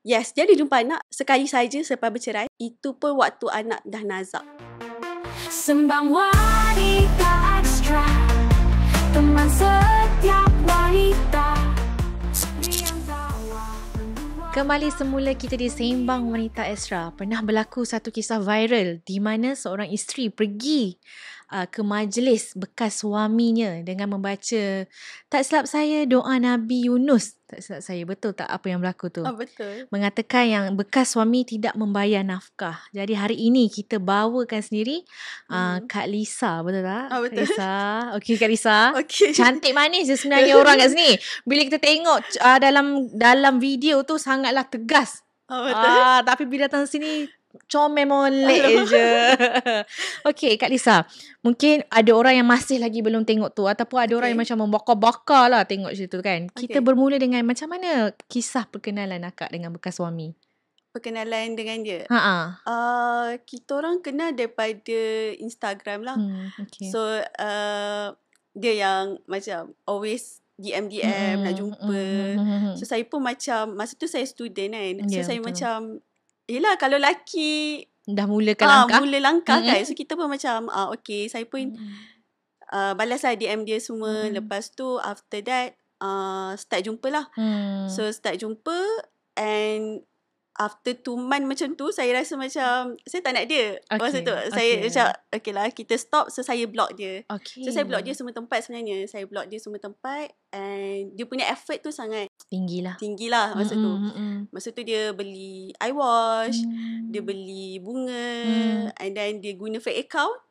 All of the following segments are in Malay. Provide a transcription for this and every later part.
Yes, dia ada jumpa anak sekali saja selepas bercerai. Itu pun waktu anak dah nazak. Sembang Wanita Extra, teman setiap wanita. Kembali semula kita di Sembang Wanita Extra. Pernah berlaku satu kisah viral di mana seorang isteri pergi ke majlis bekas suaminya dengan membaca, tak silap saya, doa Nabi Yunus. Tak silap saya, betul tak apa yang berlaku tu? Betul. Mengatakan yang bekas suami tidak membayar nafkah. Jadi hari ini kita bawakan sendiri Kak Lisa, betul tak? Betul. Kak Lisa. Okey Kak Lisa. Okey. Cantik manis je sebenarnya orang kat sini. Bila kita tengok dalam video tu sangatlah tegas. Betul. Tapi bila datang sini comel molek je. Okey Kak Lisa, mungkin ada orang yang masih lagi belum tengok tu, ataupun ada orang yang macam membakar-bakar lah tengok situ kan. Kita bermula dengan macam mana kisah perkenalan akak dengan bekas suami? Perkenalan dengan dia? Kita orang kenal daripada Instagram lah. Okay. So dia yang macam always DM nak jumpa. So saya pun macam, masa tu saya student kan. So saya betul. Macam, yelah kalau lelaki dah mula langkah kan. So kita pun macam okay, saya pun balas lah DM dia semua. Lepas tu after that start jumpa lah. So start jumpa, and after 2 months macam tu, saya rasa macam saya tak nak dia. Masa tu saya macam okay lah, kita stop. So saya block dia. So saya block dia semua tempat sebenarnya. Saya block dia semua tempat, and dia punya effort tu sangat tinggi lah masa tu. Masa tu dia beli eye wash, dia beli bunga, and then dia guna fake account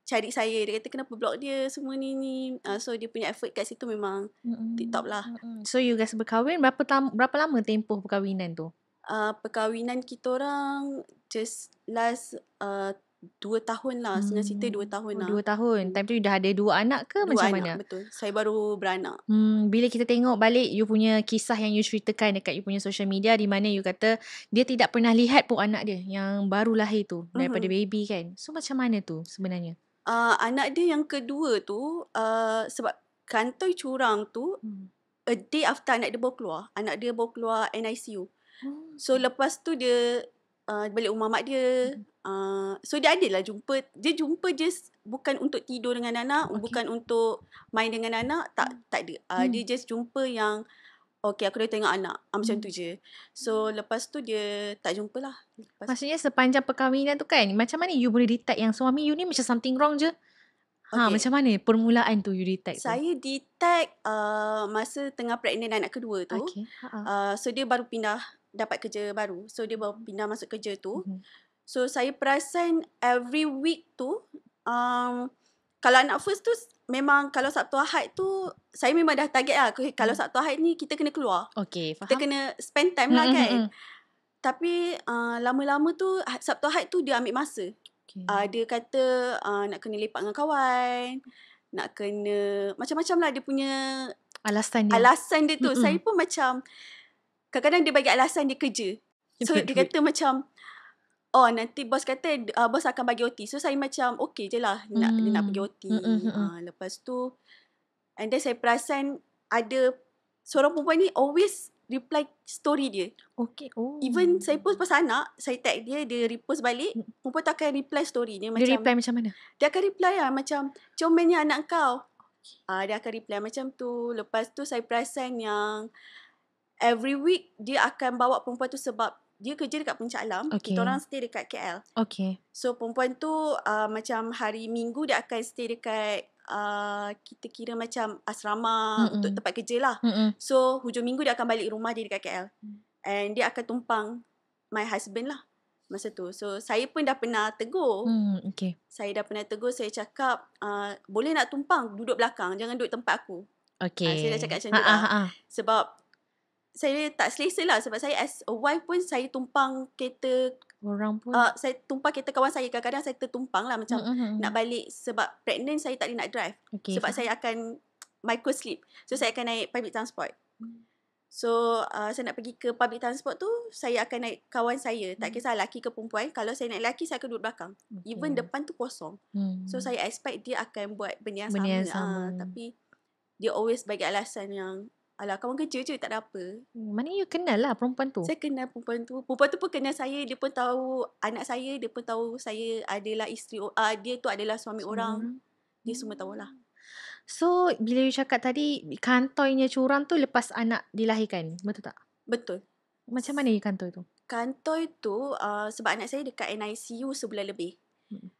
cari saya. Dia kata kenapa block dia semua ni. So dia punya effort kat situ memang TikTok lah. So you guys berkahwin berapa lama tempoh perkahwinan tu? Perkahwinan kita orang just last 2 tahun lah. Senang cerita 2 tahun lah. 2 tahun. Time tu you dah ada 2 anak ke? 2 macam anak, mana? betul. Saya baru beranak. Bila kita tengok balik you punya kisah yang you ceritakan dekat you punya social media, di mana you kata dia tidak pernah lihat pun anak dia yang baru lahir tu daripada baby kan. So macam mana tu sebenarnya? Anak dia yang kedua tu sebab kantoi curang tu a day after anak dia baru keluar NICU. So lepas tu dia balik rumah mak dia. So dia adalah jumpa. Dia jumpa just bukan untuk tidur dengan anak, bukan untuk main dengan anak. Tak ada. Dia just jumpa yang okay, aku dah tengok anak. Macam tu je. So lepas tu dia tak jumpa lah. Maksudnya sepanjang perkahwinan tu kan, macam mana you boleh detect yang suami you ni macam something wrong je? Macam mana permulaan tu you detect tu? Saya detect masa tengah pregnant anak kedua tu. So dia baru dapat kerja baru. So dia baru pindah masuk kerja tu. So saya perasan every week tu kalau anak first tu memang kalau Sabtu Ahad tu saya memang dah target lah. Kalau Sabtu Ahad ni kita kena keluar. Okay, faham. Kita kena spend time lah kan. Tapi lama-lama tu Sabtu Ahad tu dia ambil masa. Dia kata nak kena lepak dengan kawan, nak kena macam-macam lah dia punya alasan dia tu. Saya pun macam kadang-kadang dia bagi alasan dia kerja. So dia kata macam nanti bos kata bos akan bagi OT. So saya macam okay je lah dia nak pergi OT. Lepas tu and then saya perasan ada seorang perempuan ni always reply story dia. Even saya post pasal anak, saya tag dia, dia repost balik. Perempuan tu akan reply story dia. Dia reply macam mana? Dia akan reply lah macam comelnya anak kau. Dia akan reply macam tu. Lepas tu saya perasan yang every week dia akan bawa perempuan tu sebab dia kerja dekat Puncak Alam. Kita orang stay dekat KL. So perempuan tu macam hari Minggu dia akan stay dekat kita kira macam asrama untuk tempat kerja lah. So hujung minggu dia akan balik rumah dia dekat KL. And dia akan tumpang my husband lah masa tu. So saya pun dah pernah tegur. Saya dah pernah tegur. Saya cakap boleh nak tumpang, duduk belakang, jangan duduk tempat aku. Saya dah cakap macam tu lah. Sebab saya tak selesa lah. Sebab saya as a wife pun saya tumpang kereta orang pun. Saya tumpang kereta kawan saya. Kadang-kadang saya tertumpang lah. Macam nak balik. Sebab pregnant saya tak boleh nak drive. Sebab saya akan micro sleep. So saya akan naik public transport. So saya nak pergi ke public transport tu, saya akan naik kawan saya. Tak kisah lelaki ke perempuan. Kalau saya naik lelaki, saya akan duduk belakang. Even depan tu kosong. So saya expect dia akan buat benda yang sama. Tapi dia always bagi alasan yang Alah, kawan kerja je, tak ada apa. Mana you kenal lah perempuan tu? Saya kenal perempuan tu. Perempuan tu pun kenal saya. Dia pun tahu anak saya. Dia pun tahu saya adalah isteri. Dia tu adalah suami orang. Dia semua tahulah. So, bila you cakap tadi, kantoinya curang tu lepas anak dilahirkan. Betul tak? Betul. Macam mana you kantoi tu? Kantoi tu sebab anak saya dekat NICU sebulan lebih.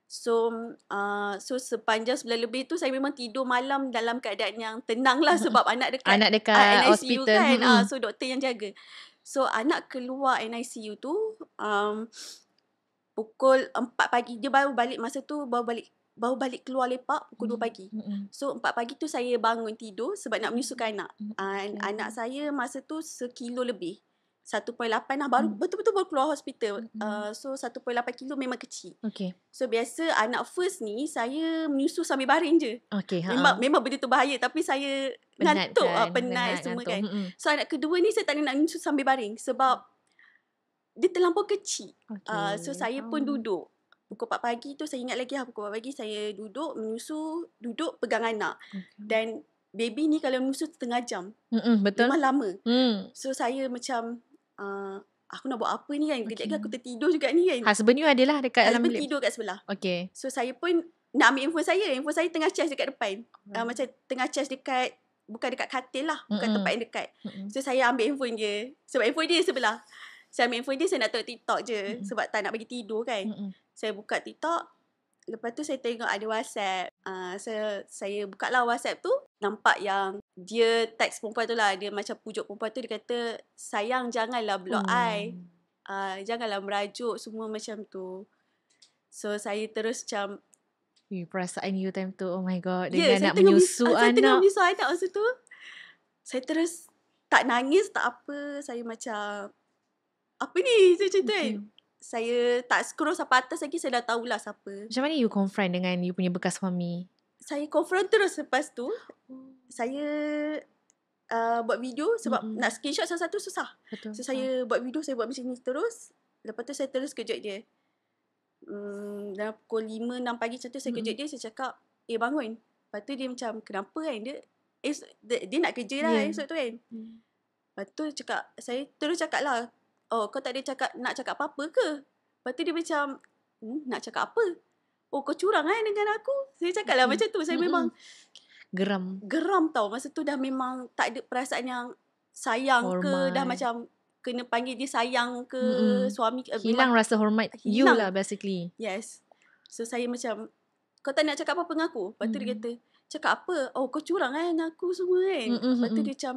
So sepanjang sebulan lebih tu saya memang tidur malam dalam keadaan yang tenang lah sebab anak dekat hospital NICU kan. So doktor yang jaga. So anak keluar NICU tu pukul 4 pagi. Dia baru balik masa tu, baru balik keluar lepak pukul 2 pagi. So 4 pagi tu saya bangun tidur sebab nak menyusukan anak. Anak saya masa tu 1 kilo lebih. 1.8 lah, baru betul-betul baru keluar hospital. So 1.8 kilo memang kecil. Okay. So biasa anak first ni saya menyusu sambil baring je. Okay. Memang benda tu bahaya, tapi saya ngantuk kan? Penat semua kan. So anak kedua ni saya tak nak menyusu sambil baring sebab dia terlampau kecil. Okay. So saya pun duduk. Pukul 4 pagi tu saya ingat lagi lah, pukul 4 pagi saya duduk menyusu, duduk pegang anak. Dan baby ni kalau menyusu setengah jam. Betul. Memang lama. So saya macam aku nak buat apa ni kan. Kejap lagi aku tertidur juga ni kan. Husband you adalah dekat dalam bilik? Husband tidur kat sebelah. Okay. So saya pun nak ambil handphone saya. Handphone saya tengah charge dekat depan. Macam tengah charge dekat, bukan dekat katil lah. Bukan tempat yang dekat. So saya ambil handphone dia. Sebab handphone dia sebelah. Saya ambil handphone dia, saya nak tengok TikTok je. Sebab tak nak bagi tidur kan. Saya buka TikTok. Lepas tu saya tengok ada WhatsApp. Saya buka lah WhatsApp tu. Nampak yang dia teks perempuan tu lah. Dia macam pujuk perempuan tu. Dia kata, sayang janganlah block I. Janganlah merajuk. Semua macam tu. So saya terus macam, perasaan you time tu, oh my god. Dengan nak menyusu anak. Saya tengah menyusu anak masa tu. Saya terus tak nangis, tak apa. Saya macam, apa ni? Saya macam tu kan. Saya tak scroll sampai atas lagi, saya dah tahulah siapa. Macam mana you confront dengan you punya bekas suami? Saya confront terus lepas tu. Saya buat video sebab nak screenshot satu-satu susah. Betul. So saya buat video, saya buat macam ni terus. Lepas tu saya terus kejut dia. Dalam pukul 5-6 pagi macam tu saya kejut dia, saya cakap, bangun. Lepas tu dia macam, kenapa kan? Dia nak kerja lah esok tu kan. Lepas tu saya terus cakap lah, oh, kau tak ada nak cakap apa-apa ke? Lepas tu dia macam, nak cakap apa? Oh, kau curang dengan aku? Saya cakap lah macam tu. Saya memang geram tau. Masa tu dah memang tak ada perasaan yang sayang hormat ke. Dah macam kena panggil dia sayang ke. Suami hilang rasa hormat you lah basically. Yes. So saya macam, kau tak nak cakap apa-apa dengan aku? Lepas tu dia kata, cakap apa? Oh, kau curang dengan aku semua kan? Lepas tu dia macam,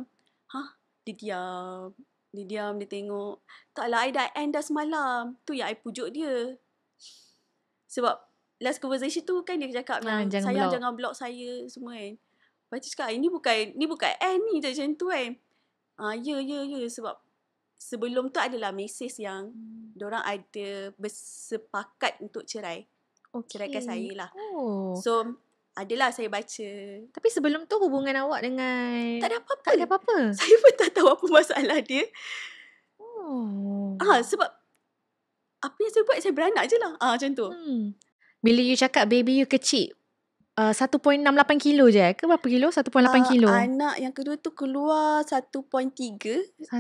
dia diam. Dia tengok. Taklah, I dah end dah semalam. Tu yang I pujuk dia. Sebab last conversation tu kan dia cakap jangan block saya semua kan. Lepas tu cakap, ini bukan end ni macam tu kan. Ya. Sebab sebelum tu adalah mesej yang diorang ada bersepakat untuk cerai. Ceraikan saya lah. So adalah saya baca. Tapi sebelum tu hubungan awak dengan tak ada apa-apa. Tak ada apa-apa. Saya pun tak tahu apa masalah dia. Sebab apa yang saya buat, saya beranak je lah. Macam tu. Bila you cakap baby you kecil, 1.68 kilo je ke? Berapa kilo? 1.8 kilo. Anak yang kedua tu keluar 1.3.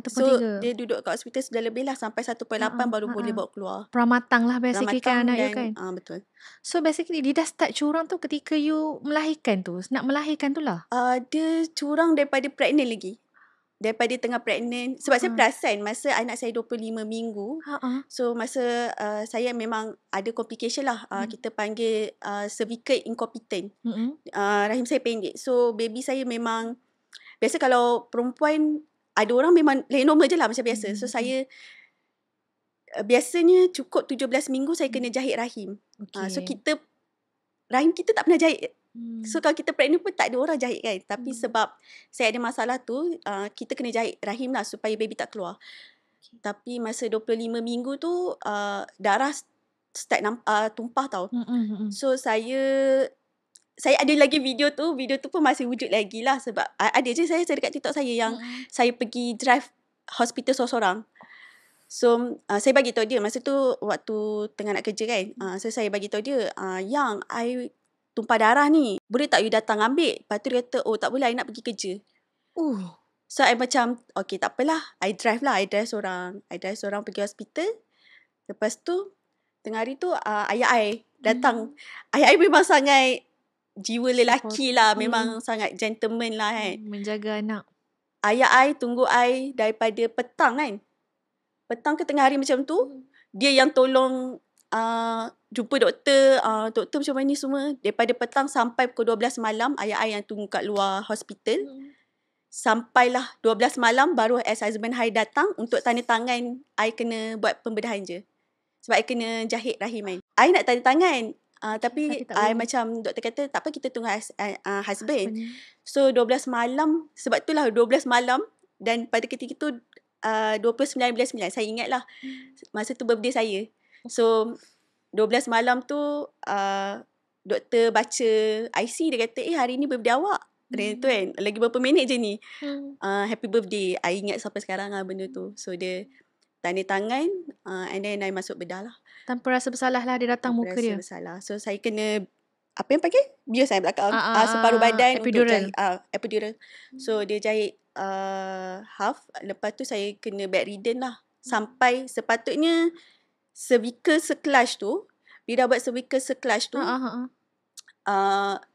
So dia duduk kat hospital sudah lebih lah. Sampai 1.8 baru boleh bawa keluar. Pramatang lah basically kan anak you kan. Betul. So basically dia dah start curang tu ketika you melahirkan tu. Nak melahirkan tu lah. Dia curang daripada pregnant lagi. Daripada tengah pregnant. Sebab saya perasan masa anak saya 25 minggu. So masa saya memang ada complication lah. Kita panggil cervical incompetent. Rahim saya pendek. So baby saya memang, biasa kalau perempuan, ada orang memang lahir normal je lah macam biasa. So saya biasanya cukup 17 minggu saya kena jahit rahim. So rahim kita tak pernah jahit. So kalau kita pregnant pun tak ada orang jahit kan. Tapi sebab saya ada masalah tu, kita kena jahit rahim lah supaya baby tak keluar. Tapi masa 25 minggu tu darah start tumpah tau. So saya ada lagi video tu pun masih wujud lagi lah. Sebab ada je saya dekat TikTok saya yang saya pergi drive hospital seorang-seorang. So saya bagi tahu dia masa tu waktu tengah nak kerja kan. So saya bagi tahu dia, yang I tumpah darah ni, boleh tak you datang ambil? Lepas tu dia kata, oh tak boleh, I nak pergi kerja. So I macam okay tak apalah, I drive seorang pergi hospital. Lepas tu tengah hari tu ayah I datang. Ayah I memang sangat jiwa lelaki lah, memang sangat gentleman lah kan. Menjaga anak. Ayah I tunggu I daripada petang kan. Petang ke tengah hari macam tu, dia yang tolong jumpa doktor, doktor macam mana ni semua. Daripada petang sampai pukul 12 malam, ayah I yang tunggu kat luar hospital. Sampailah 12 malam baru ex-husband I datang untuk tanda tangan I kena buat pembedahan je. Sebab I kena jahit rahim I. I nak tanda tangan. Tapi I macam doktor kata tak apa, kita tunggu husband. So 12 malam, sebab itulah 12 malam. Dan pada ketika itu 29 saya ingat lah. Masa tu birthday saya. So 12 malam tu doktor baca IC, dia kata hari ni birthday awak. Dia tu kan, lagi berapa minit je ni. Happy birthday. I ingat sampai sekarang lah benda tu. So dia tanda tangan and then I masuk bedah lah. Tanpa rasa bersalah lah dia datang muka dia. Bersalah. So saya kena apa yang pakai? Bius saya belakang. Separuh badan epidural. Untuk jahit. Epidural. So dia jahit half. Lepas tu saya kena bedridden lah. Sampai sepatutnya cervical seclush tu, bila dah buat cervical seclush tu,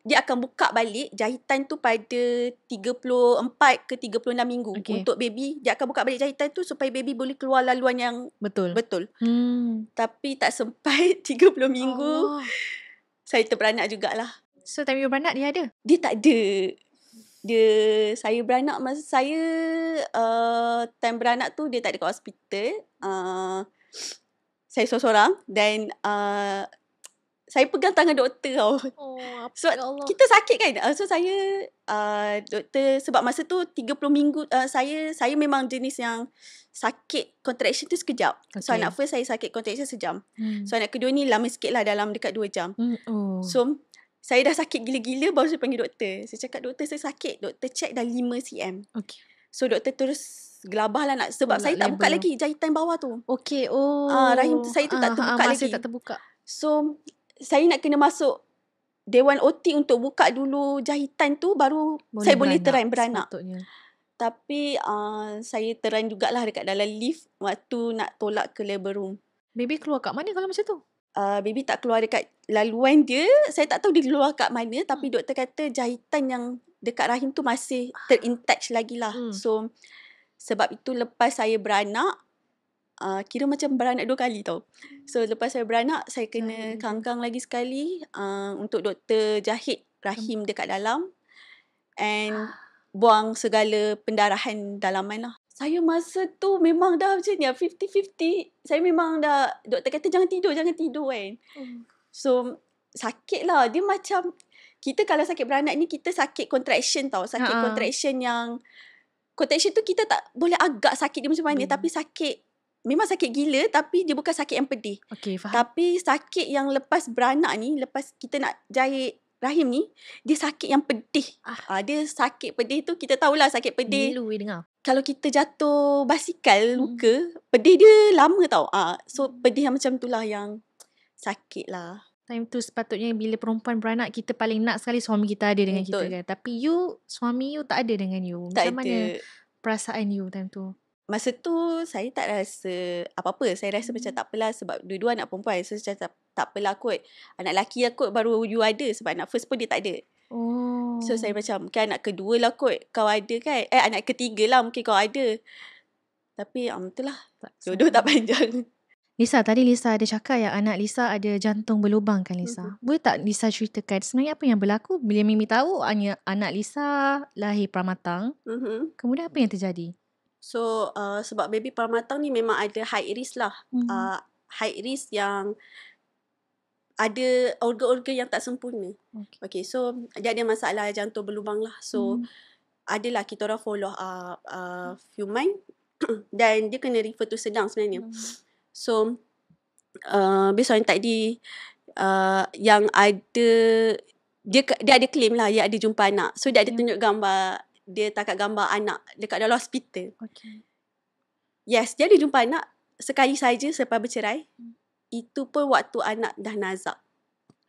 dia akan buka balik jahitan tu pada 34 ke 36 minggu. Untuk baby, dia akan buka balik jahitan tu supaya baby boleh keluar laluan yang betul. Tapi tak sampai 30 minggu, saya terberanak jugalah. So time you beranak dia ada? Dia tak ada. Saya beranak masa saya time beranak tu dia tak ada kat hospital. Saya seorang-seorang dan saya pegang tangan doktor tau. Sebab kita sakit kan. So saya doktor, sebab masa tu 30 minggu saya memang jenis yang sakit contraction tu sekejap. So anak first saya sakit contraction sejam. So anak kedua ni lama sikit lah, dalam dekat 2 jam. So saya dah sakit gila-gila baru saya panggil doktor. Saya cakap doktor saya sakit. Doktor check dah 5 cm. So doktor terus gelabah lah nak, sebab saya tak buka lagi jahitan bawah tu. Rahim saya tu tak terbuka lagi. Tak terbuka. So saya nak kena masuk Dewan OT untuk buka dulu jahitan tu, baru saya boleh terang beranak. Tapi saya terang jugalah dekat dalam lift waktu nak tolak ke labor room. Baby keluar kat mana kalau macam tu? Baby tak keluar dekat laluan dia. Saya tak tahu dia keluar kat mana. Tapi doktor kata jahitan yang dekat rahim tu masih terintaj lagi lah. So sebab itu lepas saya beranak, kira macam beranak 2 kali tau. So lepas saya beranak, saya kena kangkang lagi sekali untuk doktor jahit rahim dekat dalam and buang segala pendarahan dalaman lah. Saya masa tu memang dah macam ni 50-50. Saya memang dah, doktor kata jangan tidur kan. So sakit lah. Dia macam, kita kalau sakit beranak ni kita sakit contraction tau. Sakit contraction yang, contraction tu kita tak boleh agak sakit dia macam mana. Tapi sakit, memang sakit gila, tapi dia bukan sakit yang pedih. Faham. Tapi sakit yang lepas beranak ni, lepas kita nak jahit rahim ni, dia sakit yang pedih. Dia sakit pedih tu, kita tahulah sakit pedih. Milu dengar. Kalau kita jatuh basikal luka, pedih dia lama tau. So pedih yang macam tu lah yang sakit lah. Time tu sepatutnya bila perempuan beranak, kita paling nak sekali suami kita ada dengan kita kan. Tapi suami you tak ada dengan you. Macam mana perasaan you time tu? Masa tu saya tak rasa apa-apa. Saya rasa macam tak apalah sebab dua-dua anak perempuan. So macam tak apalah kot. Anak lelaki lah kot baru you ada. Sebab anak first pun dia tak ada. So saya macam mungkin anak kedua lah kot kau ada kan. Anak ketiga lah mungkin kau ada. Tapi itulah. Jodoh tak panjang. Lisa, tadi Lisa ada cakap yang anak Lisa ada jantung berlubang kan Lisa. Boleh tak Lisa ceritakan sebenarnya apa yang berlaku bila Mimi tahu anak Lisa lahir pramatang. Kemudian apa yang terjadi? So sebab baby pramatang ni memang ada high risk lah. High risk yang ada organ-organ yang tak sempurna. Okay, so dia ada masalah jantung berlubang lah. So adalah kita orang follow up few months dan dia kena refer to sedang sebenarnya. So based on tadi yang ada dia ada claim lah dia ada jumpa anak. So dia ada tunjuk gambar, dia takat gambar anak dekat dalam hospital. Yes, dia ada jumpa anak sekali saja selepas bercerai. Itu pun waktu anak dah nazak.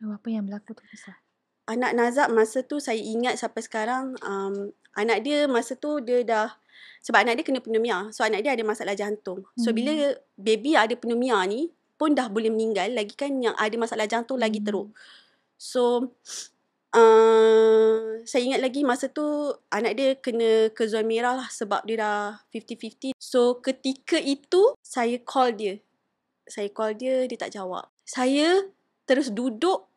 Apa yang berlaku tu Lisa? anak Nazak masa tu saya ingat sampai sekarang, anak dia masa tu dia dah, sebab anak dia kena pneumonia. So anak dia ada masalah jantung. So bila baby ada pneumonia ni pun dah boleh meninggal, lagi kan yang ada masalah jantung lagi teruk. So saya ingat lagi masa tu anak dia kena ke zon merah lah sebab dia dah 50-50. So ketika itu saya call dia. Dia tak jawab. Saya terus duduk,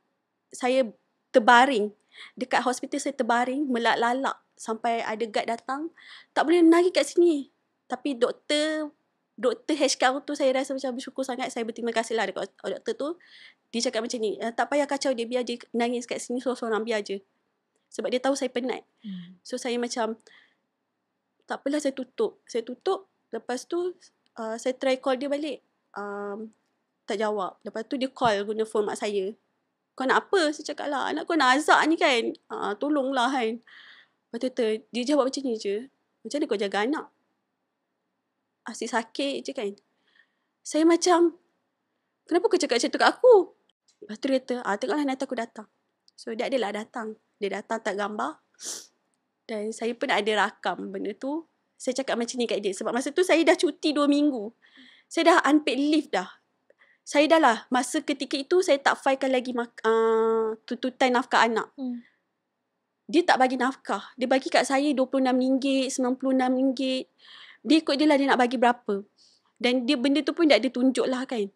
saya terbaring. Dekat hospital saya terbaring, melak-lalak sampai ada guard datang. Tak boleh lari kat sini. Tapi doktor HK tu saya rasa macam bersyukur sangat. Saya berterima kasih lah dekat doktor tu. Dia cakap macam ni, tak payah kacau dia, biar je nangis kat sini sorang-sorang, biar je. Sebab dia tahu saya penat. So saya macam, tak apalah, saya tutup. Lepas tu saya try call dia balik. Tak jawab. Lepas tu dia call guna phone mak saya. Kau nak apa? Saya cakap lah, anak kau nak azab ni kan. Tolonglah kan. Lepas tu dia jawab macam ni je. Macam mana kau jaga anak? Asyik sakit je kan. Saya macam, kenapa kau cakap macam tu kat aku? Lepas tu dia kata, tengoklah nanti aku datang. So dia adalah datang. Dia datang tak gambar. Dan saya pun ada rakam benda tu. Saya cakap macam ni kat dia. Sebab masa tu saya dah cuti 2 minggu. Saya dah unpaid leave dah. Saya dah lah, masa ketika itu saya tak filekan lagi tuntutan nafkah anak. Dia tak bagi nafkah. Dia bagi kat saya RM26, RM96. Dia ikut dia lah dia nak bagi berapa. Dan dia benda tu pun tak ada tunjuk lah kan.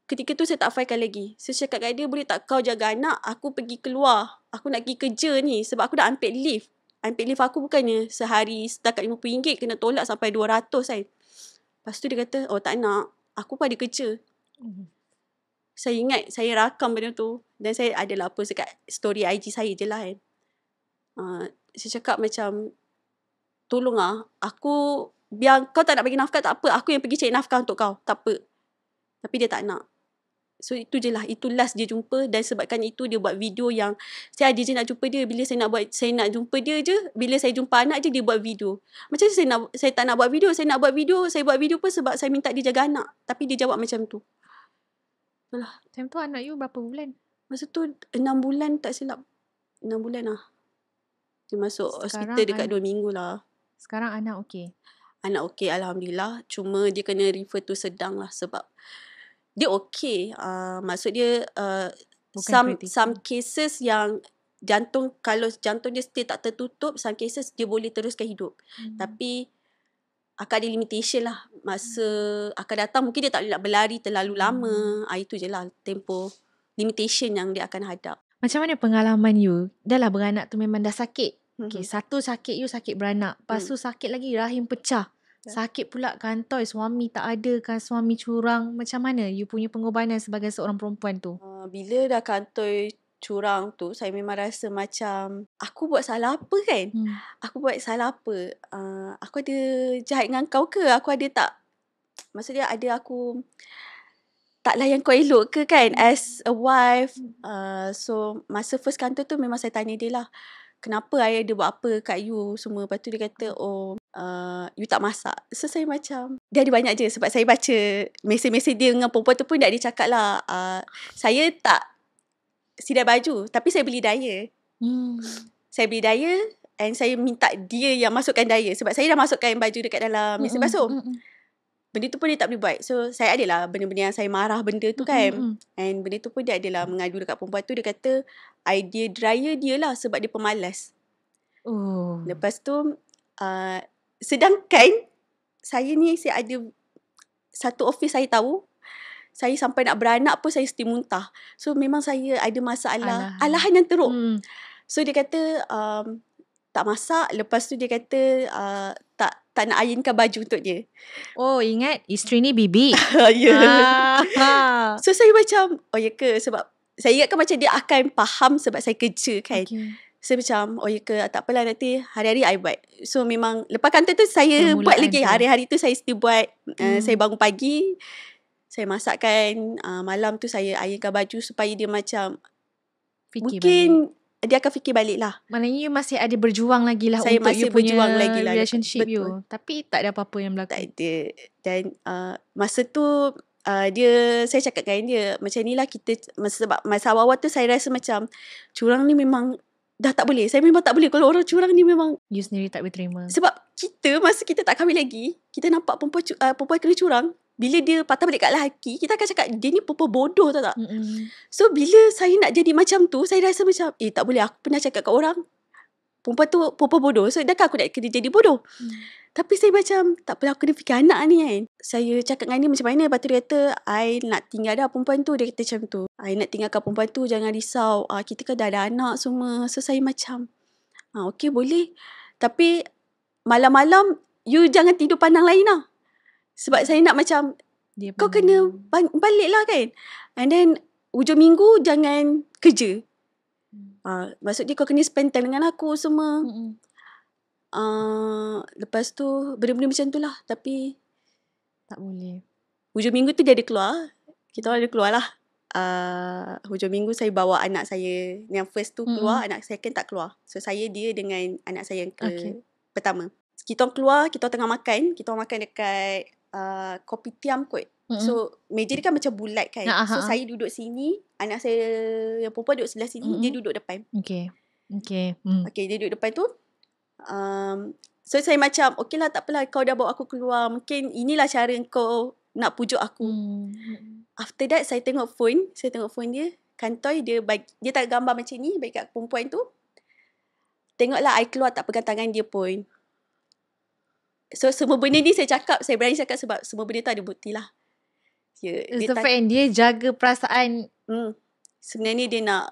Ketika tu saya tak filekan lagi. Saya cakap kat dia, boleh tak kau jaga anak, aku pergi keluar. Aku nak pergi kerja ni sebab aku dah unpaid leave. Unpaid leave aku bukannya sehari setakat RM50, kena tolak sampai RM200 kan. Lepas tu dia kata, tak nak. Aku pun ada kerja. Saya ingat saya rakam benda tu. Dan saya adalah post dekat story IG saya je lah kan. Saya cakap macam, tolong aku, biar kau tak nak bagi nafkah tak apa, aku yang pergi cari nafkah untuk kau, tak apa. Tapi dia tak nak. So itu je lah, itu last dia jumpa. Dan sebabkan itu dia buat video yang saya ada je nak jumpa dia. Bila saya nak jumpa dia je, bila saya jumpa anak je dia buat video. Macam saya tak nak buat video. Saya nak buat video, saya buat video pun sebab saya minta dia jaga anak. Tapi dia jawab macam tu. Alah. Time tu anak you berapa bulan? Masa tu 6 bulan tak silap. 6 bulan lah. Dia masuk hospital dekat 2 minggu lah. Sekarang anak okey? Anak okey, Alhamdulillah. Cuma dia kena refer tu sedang lah sebab dia okey. Maksud dia some cases yang jantung, kalau jantung dia still tak tertutup, some cases dia boleh teruskan hidup. Tapi akan ada limitation lah. Masa akan datang mungkin dia tak boleh nak berlari terlalu lama. Itu je lah tempoh limitation yang dia akan hadap. Macam mana pengalaman you? Dah lah beranak tu memang dah sakit. Okay, satu sakit you sakit beranak. Lepas tu sakit lagi rahim pecah. Sakit pula kantoi, suami tak ada kan, suami curang. Macam mana you punya pengorbanan sebagai seorang perempuan tu? Bila dah kantoi curang tu, saya memang rasa macam aku buat salah apa kan? Aku buat salah apa? Aku ada jahat dengan kau ke? Aku ada tak? Maksudnya ada aku tak layan kau elok ke kan? As a wife. So masa first kantoi tu memang saya tanya dia lah, kenapa ayah dia buat apa kat you semua. Lepas tu dia kata, you tak masak. So saya macam, dia ada banyak je. Sebab saya baca mesej-mesej dia dengan perempuan tu pun dia cakap lah, saya tak sidai baju, tapi saya beli daya. Saya beli daya and saya minta dia yang masukkan daya. Sebab saya dah masukkan baju dekat dalam mesin basuh. Benda tu pun dia tak boleh buat. So saya adalah benda-benda yang saya marah benda tu kan. And benda tu pun dia adalah mengadu dekat perempuan tu. Dia kata idea dryer dia lah sebab dia pemalas. Lepas tu sedangkan saya ni, saya ada satu office saya tahu, saya sampai nak beranak pun saya mesti muntah. So memang saya ada masalah alahan yang teruk. So dia kata tak masak. Lepas tu dia kata tak nak ironkan baju untuk dia. Ingat isteri ni bibi. So saya macam, ya ke? Sebab saya ingatkan macam dia akan faham sebab saya kerja kan. Saya macam, ya ke? Tak apalah, nanti hari-hari I buat. So memang lepas kantor tu saya buat lagi. Hari-hari tu saya still buat. Saya bangun pagi, saya masakkan, malam tu saya ironkan baju supaya dia macam fikir mungkin balik. Dia akan fikir balik lah. Maknanya you masih ada berjuang lagi lah saya untuk you punya lagi lah relationship betul. You. Tapi tak ada apa-apa yang berlaku. Tak ada. Dan masa tu saya cakap dengan dia macam ni lah kita, sebab masa awal-awal tu saya rasa macam curang ni memang dah tak boleh. Saya memang tak boleh kalau orang curang ni, memang You sendiri tak boleh terima. sebab kita masa kita tak kahwin lagi, kita nampak perempuan kena curang, bila dia patah balik kat lelaki, kita akan cakap dia ni perempuan bodoh, tahu tak? So bila saya nak jadi macam tu, saya rasa macam tak boleh, aku pernah cakap kat orang perempuan tu perempuan bodoh, so dah aku nak kena jadi bodoh. Tapi saya macam tak apa, aku kena fikir anak ni kan. Saya cakap dengan dia macam mana, lepas tu dia kata I nak tinggal dah perempuan tu. Dia kata macam tu, I nak tinggalkan perempuan tu, jangan risau, kita kan dah ada anak semua. So saya macam okay boleh, tapi malam-malam you jangan tidur pandang lain lah. Sebab saya nak macam kau kena balik lah kan. And then hujung minggu jangan kerja. Maksud dia kau kena spend time dengan aku semua. Lepas tu benda-benda macam tu lah. Tapi tak boleh. Hujung minggu tu dia ada keluar. Kita orang ada keluar lah. Hujung minggu saya bawa anak saya yang first tu keluar, anak second tak keluar. So saya, dia dengan anak saya yang pertama. Kita orang keluar, kita orang tengah makan. Kita orang makan dekat kopitiam kot. So meja dia kan macam bulat kan. So saya duduk sini, anak saya yang perempuan duduk sebelah sini, dia duduk depan. Okay, dia duduk depan tu. So saya macam okay lah, tak apalah, kau dah bawa aku keluar, mungkin inilah cara kau nak pujuk aku. After that saya tengok phone dia, kantoi dia bagi, dia tak gambar macam ni bagi kat perempuan tu. Tengoklah I keluar tak pegang tangan dia pun. So semua benda ni saya cakap, saya berani cakap sebab semua benda tu ada bukti lah. Dia jaga perasaan. Sebenarnya dia nak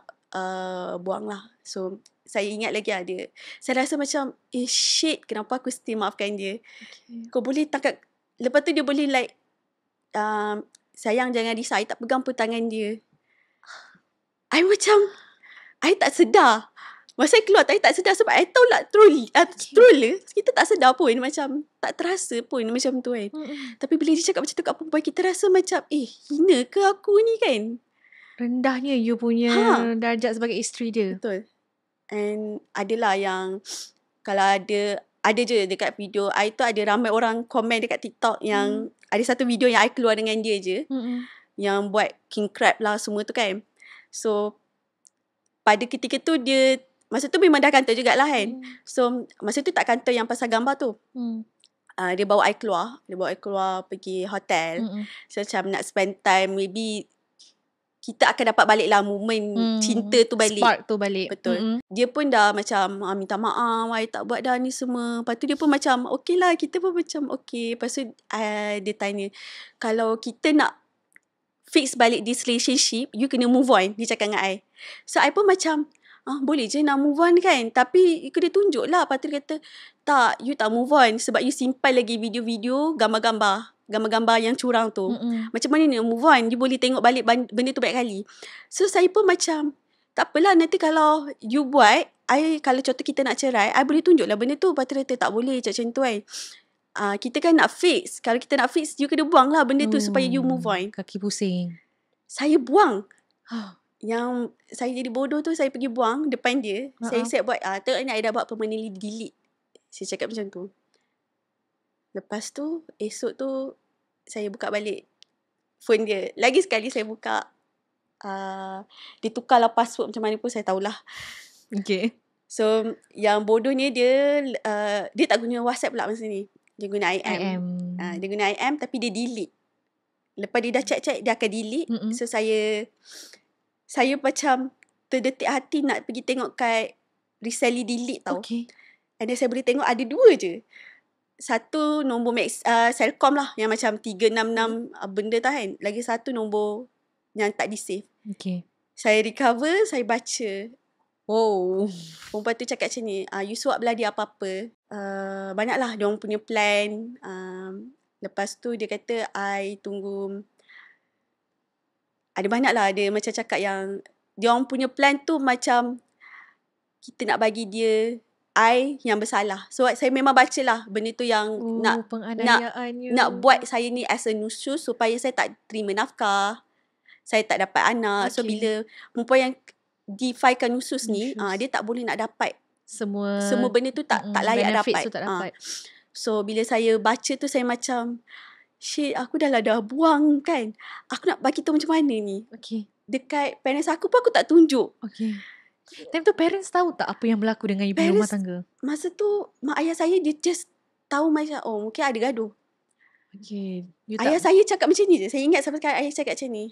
buang lah. So saya ingat lagi dia, saya rasa macam shit, kenapa aku still maafkan dia. Kau boleh tangkap. Lepas tu dia boleh like sayang jangan risau, I tak pegang pun tangan dia. I macam I tak sedar. Masa I keluar I tak sedar sebab I tahu lah stroller kita tak sedar pun, macam tak terasa pun macam tu kan. Tapi bila dia cakap macam tu kat perempuan, kita rasa macam hina ke aku ni kan. Rendahnya you punya darjat sebagai isteri dia. Betul. And adalah yang kalau ada je dekat video I tu, ada ramai orang komen dekat TikTok yang ada satu video yang I keluar dengan dia je, yang buat king crab lah semua tu kan. So pada ketika tu dia, masa tu memang dah kantor jugalah kan. So masa tu tak kantor yang pasal gambar tu. Dia bawa I keluar pergi hotel. So macam nak spend time, maybe kita akan dapat balik lah moment cinta tu balik. Spark tu balik. Betul. Dia pun dah macam minta maaf, I tak buat dah ni semua. Lepas tu dia pun macam okay lah, kita pun macam okay. Lepas tu dia tanya, kalau kita nak fix balik this relationship, you kena move on, dia cakap dengan I. So I pun macam boleh je nak move on kan, tapi you kena tunjuk lah. Lepas tu dia kata tak, you tak move on sebab you simpan lagi video-video gambar-gambar yang curang tu. Macam mana ni move on? You boleh tengok balik benda tu banyak kali. So saya pun macam tak apalah, nanti kalau you buat, kalau contoh kita nak cerai, I boleh tunjuk lah benda tu. Lepas tu dia tak boleh macam tu kan. Kita kan nak fix. Kalau kita nak fix, you kena buang lah benda tu supaya you move on. Kaki pusing. Saya buang. Yang saya jadi bodoh tu, saya pergi buang depan dia. Saya set buat, tengok ni I dah buat permanently delete. Saya cakap macam tu. Lepas tu esok tu saya buka balik phone dia. Lagi sekali saya buka, dia tukarlah password macam mana pun saya tahulah. Okay. So yang bodohnya dia tak guna WhatsApp pula masa ni. Dia guna IM. Dia guna IM tapi dia delete. Lepas dia dah check dia akan delete. So saya macam terdetik hati nak pergi tengok kat recently delete tau. Okay. And then saya boleh tengok ada 2 je. Satu nombor Celcom lah, yang macam 366 benda tu kan. Lagi satu nombor yang tak di save. Okay. Saya recover, saya baca. Perempuan tu cakap macam ni, you suap belah dia apa-apa. Banyaklah dia orang punya plan. Lepas tu dia kata I tunggu. Ada banyak lah, dia macam cakap yang dia orang punya plan tu macam kita nak bagi dia yang bersalah. So saya memang baca lah benda tu yang nak buat saya ni as a nusyus supaya saya tak terima nafkah, saya tak dapat anak. So bila perempuan yang defykan nusyus ni, dia tak boleh nak dapat semua benda tu, tak layak dapat. So bila saya baca tu, saya macam shit, aku dah buang kan. Aku nak bagi tahu macam mana ni. Okay. Dekat parents aku pun aku tak tunjuk. Okay. Time tu parents tahu tak apa yang berlaku dengan ibu rumah tangga? Masa tu mak ayah saya dia just tahu macam mungkin ada gaduh. Okay. Ayah saya cakap macam ni je. Saya ingat sampai sekarang ayah cakap macam ni.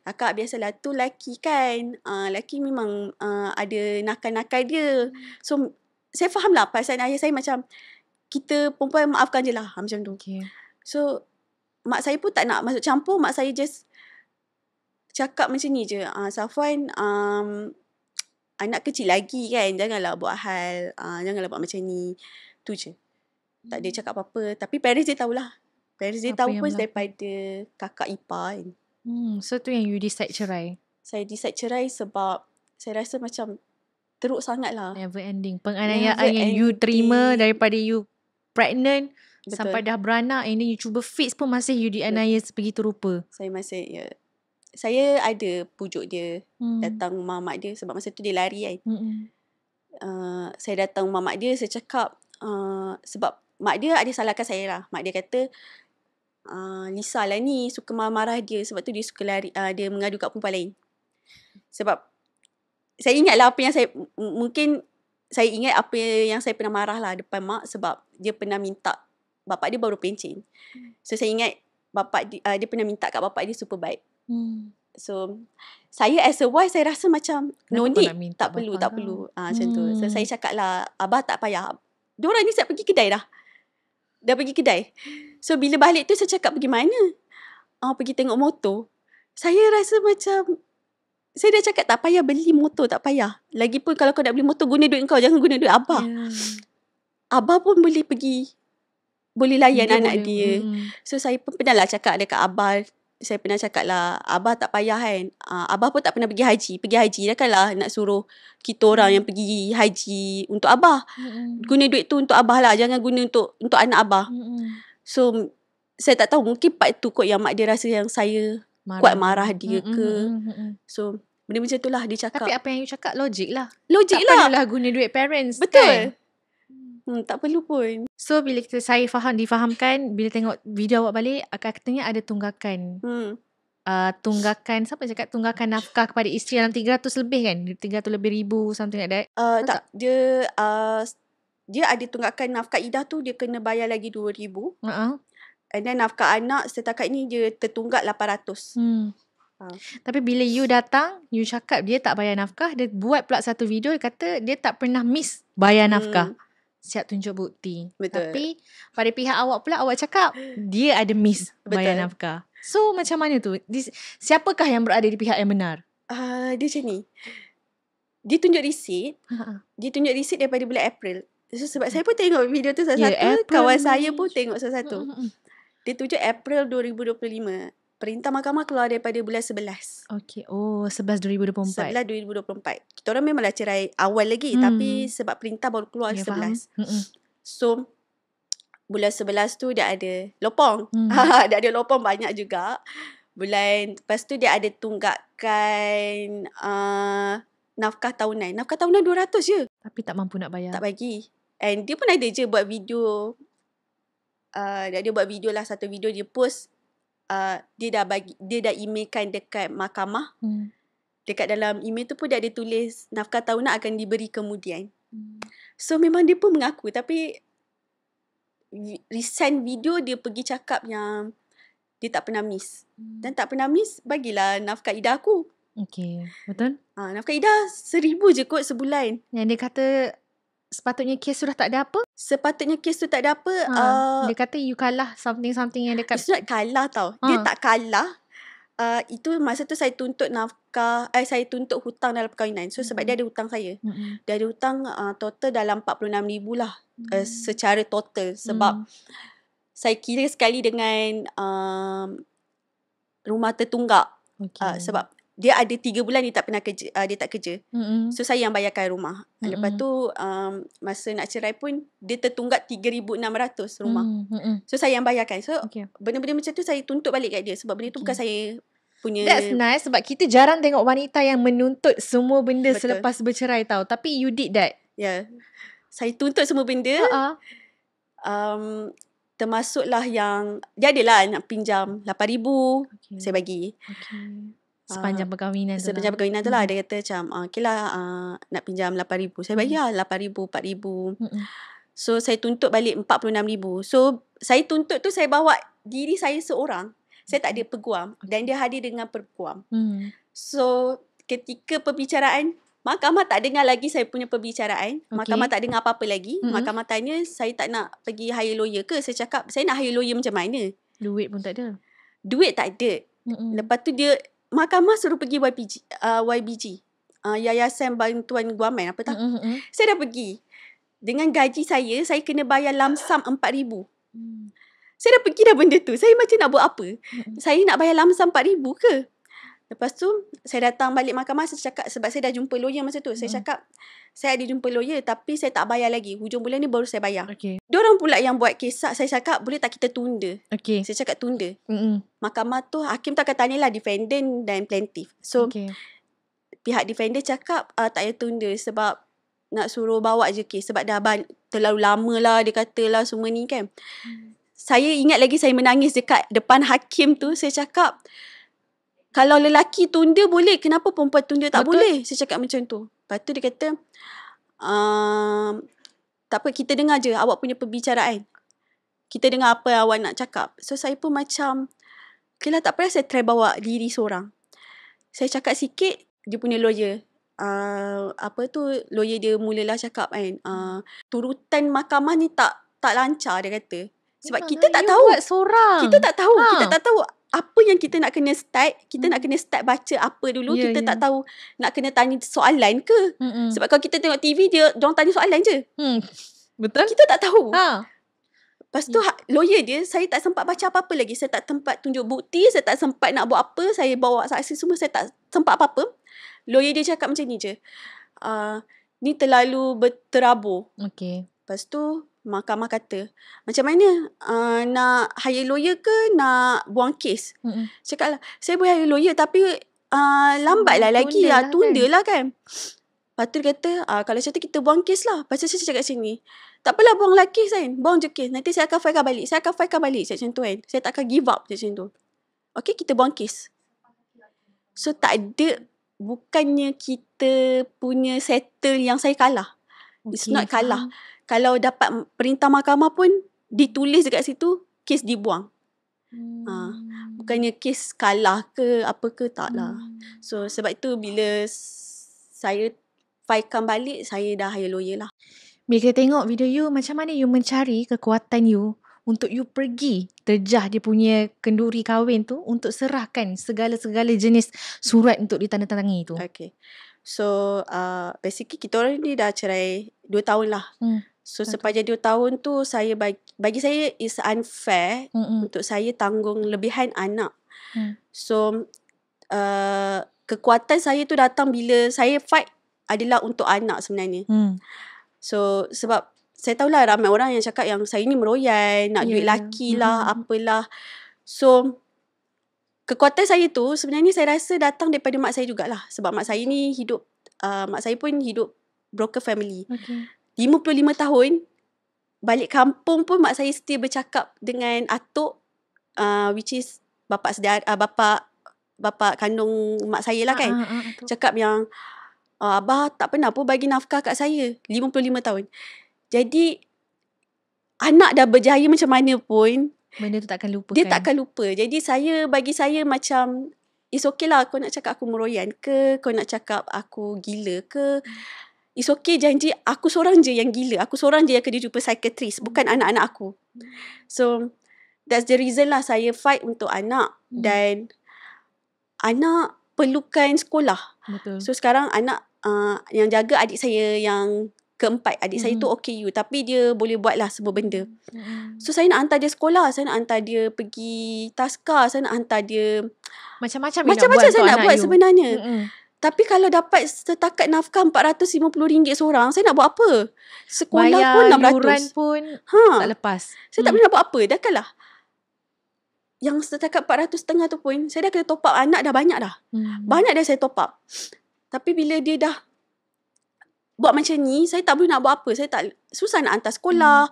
Kakak biasalah tu lelaki kan. Lelaki memang ada nakal-nakal dia. So saya faham lah perasaan ayah saya macam kita perempuan maafkan je lah. Macam tu. Okay. So mak saya pun tak nak masuk campur. Mak saya just cakap macam ni je. Safwan, anak kecil lagi kan. Janganlah buat hal. Janganlah buat macam ni. Tu je. Tak ada cakap apa-apa. Tapi parents dia tahulah. Parents dia tahu pun daripada kakak ipar kan. So tu yang you decide cerai? Saya decide cerai sebab saya rasa macam teruk sangat lah. Never ending. Penganiayaan yang you terima daripada you pregnant. Betul. Sampai dah beranak. And then you cuba fix pun masih you dianiaya sebegitu rupa. Saya masih saya ada pujuk dia. Datang rumah mak dia. Sebab masa tu dia lari kan. Saya datang rumah mak dia. Saya cakap sebab mak dia ada salahkan saya lah. Mak dia kata Lisa lah ni suka marah-marah dia. Sebab tu dia suka lari, dia mengadu kat perempuan lain. Sebab saya ingat lah apa yang saya mungkin saya ingat apa yang saya pernah marah lah depan mak. Sebab dia pernah minta, bapak dia baru pencen. So saya ingat dia pernah minta kat bapak dia super baik. So saya as a wife saya rasa macam no need, tak perlu. Macam tu. So saya cakap lah, abah tak payah. Diorang ni siap pergi kedai dah. Dah pergi kedai. So bila balik tu saya cakap pergi mana? Pergi tengok motor. Saya rasa macam, saya dah cakap tak payah beli motor, tak payah. Lagipun kalau kau nak beli motor, guna duit kau, jangan guna duit abah. Abah pun boleh pergi, boleh layan dia anak dia. So saya pun pernah lah cakap dekat abah. Saya pernah cakap lah, abah tak payah kan. Abah pun tak pernah pergi haji. Pergi haji dah kan lah nak suruh kita orang yang pergi haji untuk abah. Guna duit tu untuk abah lah. Jangan guna untuk anak abah. So saya tak tahu, mungkin part tu kot yang mak dia rasa yang saya kuat marah dia ke. So benda macam tu lah dia cakap. Tapi apa yang you cakap logik lah. Logik tak lah. Tak perlulah guna duit parents. Betul kan? Tak perlu pun. So bila saya difahamkan, bila tengok video awak balik, katanya ada tunggakan. Tunggakan, siapa cakap tunggakan nafkah kepada isteri dalam 300 lebih kan? 300 lebih ribu, something like that. Tak, dia ada tunggakan nafkah idah tu, dia kena bayar lagi 2,000. And then nafkah anak setakat ni dia tertunggak 800. Tapi bila you datang, you cakap dia tak bayar nafkah, dia buat pula satu video, dia kata dia tak pernah miss bayar nafkah. Siap tunjuk bukti. Betul. Tapi pada pihak awak pula, awak cakap dia ada miss bayar nafkah. So macam mana tu? Siapakah yang berada di pihak yang benar? Dia macam ni. Dia tunjuk receipt. Dia tunjuk receipt daripada bulan April. So, sebab saya pun tengok video tu satu-satu. Kawan saya pun tengok satu-satu. Dia tunjuk April 2025. Perintah mahkamah keluar daripada bulan 11. Okay. 11 2024. 11 2024. Kita orang memanglah cerai awal lagi. Tapi sebab perintah baru keluar 11. So, bulan 11 tu dia ada lopong. Dia ada lopong banyak juga. Lepas tu dia ada tunggakan nafkah tahunan. Nafkah tahunan 200 je. Tapi tak mampu nak bayar. Tak bagi. And dia pun ada je buat video. Dia buat video lah. Satu video dia post. Dia dah emailkan dekat mahkamah. Dekat dalam email tu pun dia ada tulis nafkah tahunan akan diberi kemudian. So memang dia pun mengaku. Tapi recent video dia pergi cakap yang dia tak pernah miss. Dan tak pernah miss, bagilah nafkah idah aku. Okay, betul? Nafkah idah 1,000 je kot sebulan. Yang dia kata sepatutnya kes sudah tak ada apa? Sepatutnya kes tu tak ada apa. Dia kata you kalah something yang dekat. It's not kalah tau. Dia tak kalah. Itu masa tu saya tuntut nafkah, saya tuntut hutang dalam perkahwinan. So sebab dia ada hutang saya. Dia ada hutang total dalam 46,000 lah. Secara total. Sebab saya kira sekali dengan rumah tertunggak. Sebab dia ada 3 bulan dia tak pernah kerja, dia tak kerja. So saya yang bayarkan rumah. Lepas tu masa nak cerai pun dia tertunggak 3,600 rumah. So saya yang bayarkan. So benda-benda macam tu saya tuntut balik kat dia. Sebab benda tu bukan saya punya. That's nice. Sebab kita jarang tengok wanita yang menuntut semua benda selepas bercerai tau. Tapi you did that. Yeah. Saya tuntut semua benda. termasuklah yang dia adalah nak pinjam 8,000, Okay. saya bagi. Okay. Sepanjang perkahwinan tu Sepanjang lah. perkahwinan tu lah, dia kata macam okay lah, nak pinjam 8,000. Saya bagi lah 8,000, 4,000. So saya tuntut balik 46,000. So saya tuntut tu saya bawa diri saya seorang. Saya tak ada peguam dan dia hadir dengan peguam. So ketika perbicaraan, mahkamah tak dengar lagi saya punya perbicaraan. Okay. Mahkamah tak dengar apa-apa lagi. Mahkamah tanya saya tak nak pergi hire lawyer ke? Saya cakap saya nak hire lawyer macam mana? Duit pun tak ada. Duit tak ada. Lepas tu mahkamah suruh pergi YBG. Yayasan Bantuan Guaman apa tak? Saya dah pergi. Dengan gaji saya kena bayar lamsam 4,000. Saya dah pergi dah benda tu. Saya macam nak buat apa? Saya nak bayar lamsam 4,000 ke? Lepas tu, saya datang balik mahkamah, saya cakap, sebab saya dah jumpa lawyer masa tu. Saya cakap, saya ada jumpa lawyer tapi saya tak bayar lagi. Hujung bulan ni baru saya bayar. Okay. Diorang pula yang buat kisah. Saya cakap, boleh tak kita tunda? Okay. Saya cakap tunda. Mahkamah tu, hakim tu akan tanyalah defendant dan plaintiff. So, pihak defendant cakap, tak payah tunda sebab nak suruh bawa je kes. Sebab dah terlalu lama lah, dia kata lah semua ni kan. Saya ingat lagi saya menangis dekat depan hakim tu. Saya cakap, kalau lelaki tunda boleh, kenapa perempuan tunda tak boleh? Saya cakap macam tu. Lepas tu dia kata, tak apa, kita dengar je awak punya perbicaraan. Kita dengar apa awak nak cakap. So saya pun macam, okay lah tak apa, saya try bawa diri seorang. Saya cakap sikit, dia punya lawyer. Lawyer dia mulalah cakap kan, turutan mahkamah ni tak lancar, dia kata. Sebab kita tak tahu. Buat seorang. Kita tak tahu. Kita tak tahu apa yang kita nak kena start. Kita nak kena start baca apa dulu. Kita tak tahu nak kena tanya soalan ke. Sebab kalau kita tengok TV, diorang tanya soalan je. Betul. Kita tak tahu. Lepas tu lawyer dia, saya tak sempat baca apa-apa lagi. Saya tak sempat tunjuk bukti. Saya tak sempat nak buat apa. Saya bawa saksi semua. Saya tak sempat apa-apa. Lawyer dia cakap macam ni je. Ni terlalu berterabur. Okay. Lepas tu mahkamah kata, macam mana? Nak hire lawyer ke nak buang kes? Cakap lah, saya boleh hire lawyer tapi lambatlah lagi lah. Tundalah kan. Lepas tu dia kata, kalau macam tu kita buang kes lah. Lepas tu saya cakap macam ni, tak apalah buanglah kes kan. Buang je kes. Nanti saya akan filekan balik. Macam tu kan. Saya tak akan give up macam tu. Okay, kita buang kes. So tak ada, bukannya kita punya settle yang saya kalah. It's not kalah. Kalau dapat perintah mahkamah pun ditulis dekat situ, kes dibuang. Bukannya kes kalah ke apa ke, tak lah. So sebab itu bila saya filekan balik, saya dah hire lawyer lah. Bila kita tengok video you, macam mana you mencari kekuatan you untuk you pergi terjah dia punya kenduri kahwin tu untuk serahkan segala-segala jenis surat untuk ditandatangani tu? Okay. So basically kita orang ni dah cerai 2 tahun lah. So sepanjang 2 tahun tu, saya bagi saya is unfair untuk saya tanggung lebihan anak. So kekuatan saya tu datang bila saya fight adalah untuk anak sebenarnya. So sebab saya tahulah ramai orang yang cakap yang saya ni meroyan, nak duit laki lah, apalah. So kekuatan saya tu sebenarnya saya rasa datang daripada mak saya jugalah. Sebab mak saya ni hidup, mak saya pun hidup broken family. 55 tahun, balik kampung pun mak saya still bercakap dengan atuk, which is bapa kandung mak saya lah kan. Cakap yang, abah tak pernah pun bagi nafkah kat saya 55 tahun. Jadi anak dah berjaya macam mana pun, benda tu takkan lupa. Dia takkan lupa. Jadi bagi saya macam, it's okay lah kau nak cakap aku meroyan ke, kau nak cakap aku gila ke, it's okay, janji aku seorang je yang gila. Aku seorang je yang kena jumpa psychiatrist, bukan anak-anak aku. So that's the reason lah saya fight untuk anak. Dan anak perlukan sekolah. Betul. So sekarang anak yang jaga adik saya yang keempat. Adik saya tu OKU, tapi dia boleh buat lah semua benda. So saya nak hantar dia sekolah, saya nak hantar dia pergi taska, saya nak hantar dia macam-macam saya nak buat sebenarnya. Tapi kalau dapat setakat nafkah RM450 seorang, saya nak buat apa? Sekolah bayar pun RM600. Yuran pun tak lepas. Saya tak boleh nak buat apa. Dah kan lah. Yang setakat RM450 tu pun, saya dah kena top up. Anak dah banyak dah. Banyak dah saya top up. Tapi bila dia dah buat macam ni, saya tak boleh nak buat apa. Saya tak, susah nak hantar sekolah.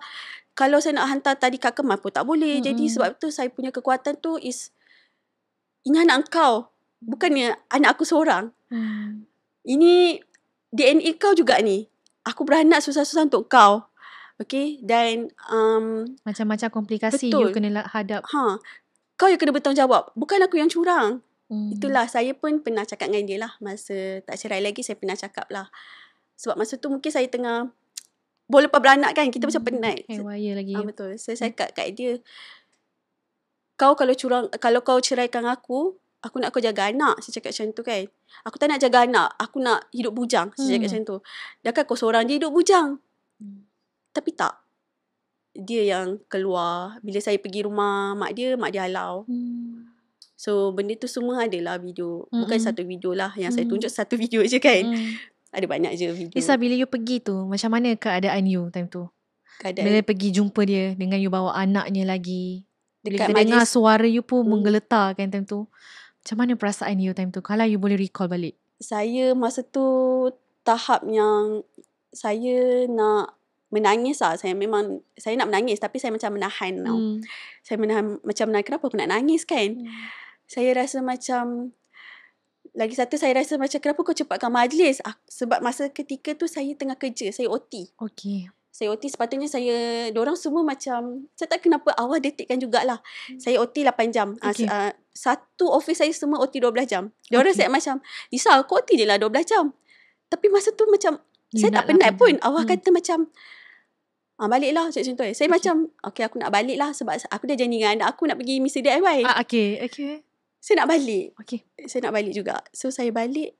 kalau saya nak hantar tadi kat Kemal pun tak boleh. Jadi sebab tu saya punya kekuatan tu is, ini anak kau, bukannya anak aku seorang. Ini DNA kau juga ni. Aku beranak susah-susah untuk kau. Okay, dan macam-macam komplikasi betul. you kena hadap. Kau yang kena bertanggungjawab, bukan aku yang curang. Itulah, saya pun pernah cakap dengan dia lah. Masa tak cerai lagi, saya pernah cakap lah. Sebab masa tu mungkin saya tengah baru lepas beranak kan, kita macam penat. Wire lagi. Betul. Saya cakap kat dia, kau kalau curang, kalau kau ceraikan aku nak kau jaga anak. Saya cakap macam tu kan. Aku tak nak jaga anak, aku nak hidup bujang. Saya cakap macam tu. Dah kan kau seorang je hidup bujang. Tapi tak. Dia yang keluar. Bila saya pergi rumah mak dia halau. So benda tu semua adalah video. Bukan satu video lah. Yang saya tunjuk satu video je kan. Ada banyak je video. Lisa, bila you pergi tu, macam mana keadaan you time tu? Bila pergi jumpa dia dengan you bawa anaknya lagi. Bila kita dengar suara you pun menggeletar kan time tu. Macam mana perasaan you time tu? Kalau you boleh recall balik. Saya masa tu tahap yang saya nak menangis lah. Saya nak menangis tapi saya macam menahan tau. Saya menahan. Kenapa aku nak nangis kan? Saya rasa macam, lagi satu saya rasa macam kenapa kau cepatkan majlis? Sebab masa ketika tu saya tengah kerja. Saya OT. Okay. Saya OT sepatutnya diorang semua macam, saya tak kenapa awal detikkan jugalah. Saya OT 8 jam. Okay. Satu office saya semua OT 12 jam. Diorang saya macam, Lisa aku OT je lah 12 jam. Tapi masa tu macam, saya tak penat pun. Awal kata macam, baliklah macam tu. Saya macam, okay aku nak balik lah. Sebab aku dah janji dengan anak aku nak pergi Mr. DIY. Okay. Saya nak balik. Okay. Saya nak balik juga. So saya balik.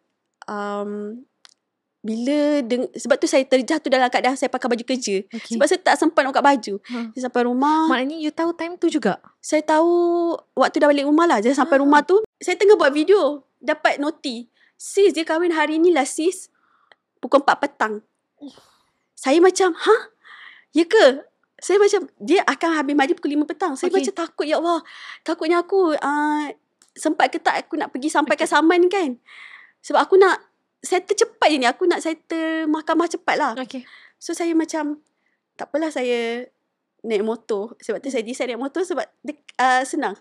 Sebab tu saya terjatuh dalam keadaan saya pakai baju kerja. Sebab saya tak sempat nak buka baju. Saya sampai rumah. Maknanya you tahu time tu juga? Saya tahu waktu dah balik rumah lah. Saya sampai rumah tu, saya tengah buat video. Dapat noti. Sis, dia kahwin hari ni lah sis. Pukul 4 petang. Saya macam, ya ke? Saya macam, dia akan habis majlis pukul 5 petang. Saya macam takut, ya Allah. Takutnya aku, sempat ke tak aku nak pergi sampai ke saman kan? Sebab aku nak settle cepat je ni. Aku nak settle mahkamah cepat lah. So saya macam, tak apalah saya naik motor. Sebab tu saya decide naik motor sebab senang.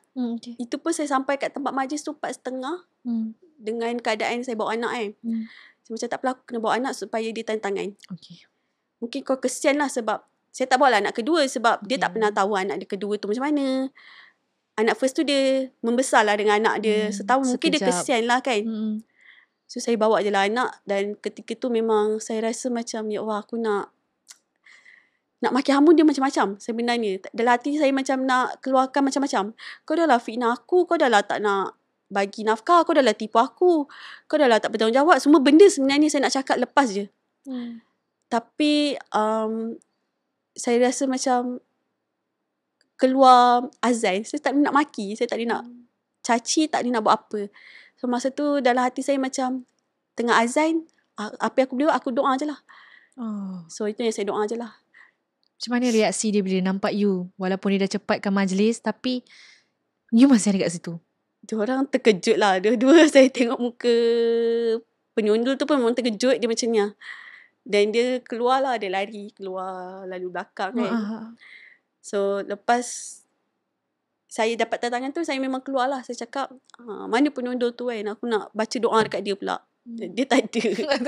Itu pun saya sampai kat tempat majlis tu 4:30. Dengan keadaan saya bawa anak kan. Saya macam tak apalah aku kena bawa anak supaya dia tantangan. Mungkin kau kesian lah sebab saya tak bawa lah anak kedua sebab dia tak pernah tahu anak dia kedua tu macam mana. Anak first tu dia membesar lah dengan anak dia setahun. Mungkin dia kesian lah kan. So saya bawa je lah anak. Dan ketika tu memang saya rasa macam, ya Allah aku nak maki hamun dia macam-macam sebenarnya. Dalam hati saya macam nak keluarkan macam-macam. Kau dah lah fitnah aku. Kau dah lah tak nak bagi nafkah. Kau dah lah tipu aku. Kau dah lah tak bertanggungjawab. Semua benda sebenarnya saya nak cakap lepas je. Tapi saya rasa macam keluar azan. Saya tak nak maki. Saya tak nak caci. Tak nak buat apa. So masa tu dalam hati saya macam tengah azan. Apa yang aku boleh buat, aku doa je lah. So itu yang saya doa je lah. Macam mana reaksi dia bila nampak you? Walaupun dia dah cepatkan majlis, tapi you masih ada kat situ. Diorang terkejut lah. Dua-dua saya tengok muka penyundul tu pun memang terkejut. Dia macam ni. Dan dia keluar lah. Dia lari keluar lalu belakang kan. So lepas saya dapat tantangan tu, saya memang keluar lah. Saya cakap, mana penyundul tu kan? Aku nak baca doa dekat dia pula. Dia tak ada.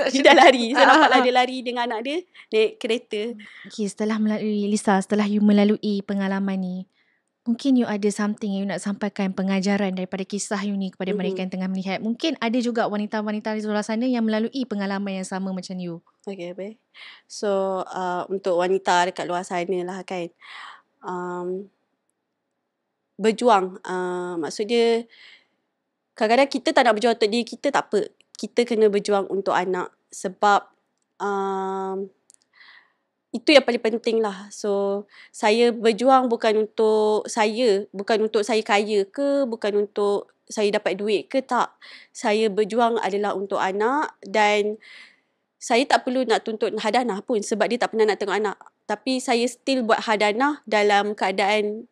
Dia dah lari. Saya nampak lah dia lari dengan anak dia naik kereta. Okay, setelah you melalui pengalaman ni, mungkin you ada something yang you nak sampaikan, pengajaran daripada kisah you ni kepada mereka yang tengah melihat. Mungkin ada juga wanita-wanita di luar sana yang melalui pengalaman yang sama macam you. Okay, baik. So, untuk wanita dekat luar sana lah kan. Berjuang. Maksud dia, kadang-kadang kita tak nak berjuang untuk diri kita, tak apa. Kita kena berjuang untuk anak. Sebab itu yang paling penting lah. So, saya berjuang bukan untuk saya. Bukan untuk saya kaya ke. Bukan untuk saya dapat duit ke. Tak. Saya berjuang adalah untuk anak. Dan saya tak perlu nak tuntut hadanah pun. Sebab dia tak pernah nak tengok anak. Tapi saya still buat hadanah dalam keadaan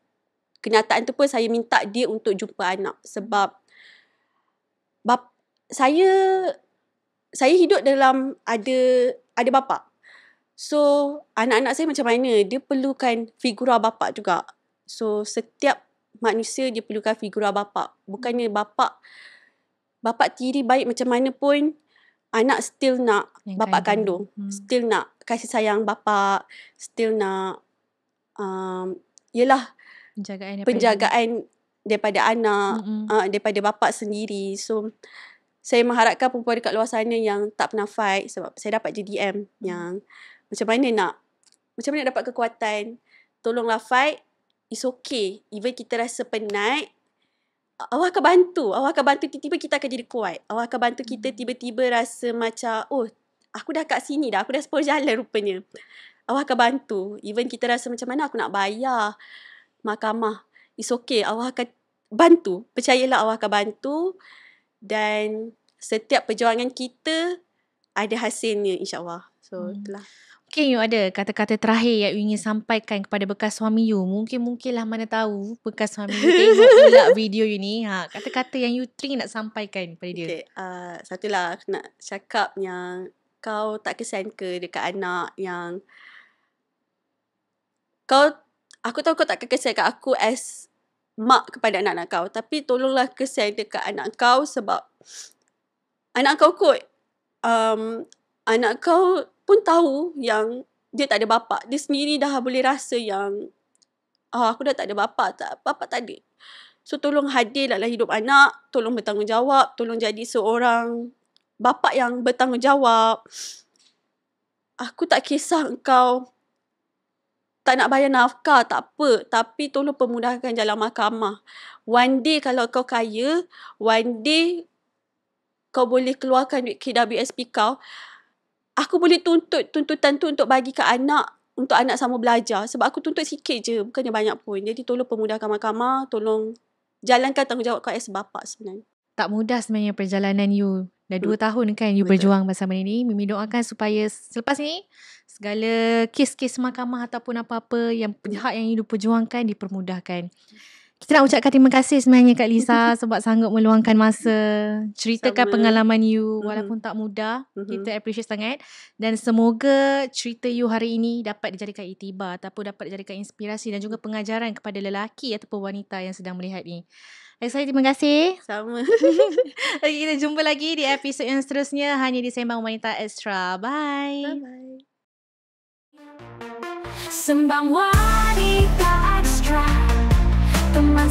kenyataan tu pun saya minta dia untuk jumpa anak. Sebab saya hidup dalam ada bapa. So, anak-anak saya macam mana? Dia perlukan figura bapa juga. So, setiap manusia dia perlukan figura bapa. Bukannya bapa tiri baik macam mana pun, anak still nak Yang bapa kandung. Still nak kasih sayang bapa, still nak yelah penjagaan daripada anak, daripada bapa sendiri. So, saya mengharapkan perempuan dekat luar sana yang tak pernah fight, sebab saya dapat je DM yang macam mana nak dapat kekuatan, tolonglah fight. It's okay. Even kita rasa penat, Allah akan bantu. Tiba-tiba kita akan jadi kuat. Allah akan bantu kita tiba-tiba rasa macam, oh, aku dah kat sini dah. Aku dah 10 jalan rupanya. Allah akan bantu. Even kita rasa macam mana aku nak bayar mahkamah. It's okay. Allah akan bantu. Percayalah Allah akan bantu. Dan setiap perjuangan kita ada hasilnya, insyaAllah. So, itulah. Mungkin you ada kata-kata terakhir yang you ingin sampaikan kepada bekas suami you. Mungkinlah mana tahu bekas suami you tengok pula video you ni. Kata-kata yang you teringin nak sampaikan kepada dia. Okay, satulah aku nak cakap yang kau tak kesian ke dekat anak yang aku tahu kau tak kesian kat aku as mak kepada anak-anak kau. Tapi tolonglah kesian dekat anak kau sebab anak kau kot. Anak kau pun tahu yang dia tak ada bapa. Dia sendiri dah boleh rasa yang aku dah tak ada bapa tak ada. So tolong hadirlah hidup anak, tolong bertanggungjawab, tolong jadi seorang bapa yang bertanggungjawab. Aku tak kisah engkau tak nak bayar nafkah, tak apa, tapi tolong permudahkan jalan mahkamah. One day kalau kau kaya, one day kau boleh keluarkan duit KWSP kau, aku boleh tuntutan tu untuk bagi ke anak, untuk anak sama belajar. Sebab aku tuntut sikit je, bukannya banyak pun. Jadi tolong permudahkan mahkamah, tolong jalankan tanggungjawab kau as bapa sebenarnya. Tak mudah sebenarnya perjalanan you. Dah 2 tahun kan you berjuang bersama ni. Mimi doakan supaya selepas ni segala kes-kes mahkamah ataupun apa-apa yang hak yang you perjuangkan dipermudahkan. Kita nak ucapkan terima kasih sebenarnya Kak Lisa sebab sanggup meluangkan masa ceritakan pengalaman you walaupun tak mudah. Kita appreciate sangat. Dan semoga cerita you hari ini dapat dijadikan iktibar ataupun dapat dijadikan inspirasi dan juga pengajaran kepada lelaki ataupun wanita yang sedang melihat ni. Saya terima kasih. Sama. Okay, kita jumpa lagi di episod yang seterusnya hanya di Sembang Wanita Extra. Bye. Bye-bye. Sembang Wanita Extra, teman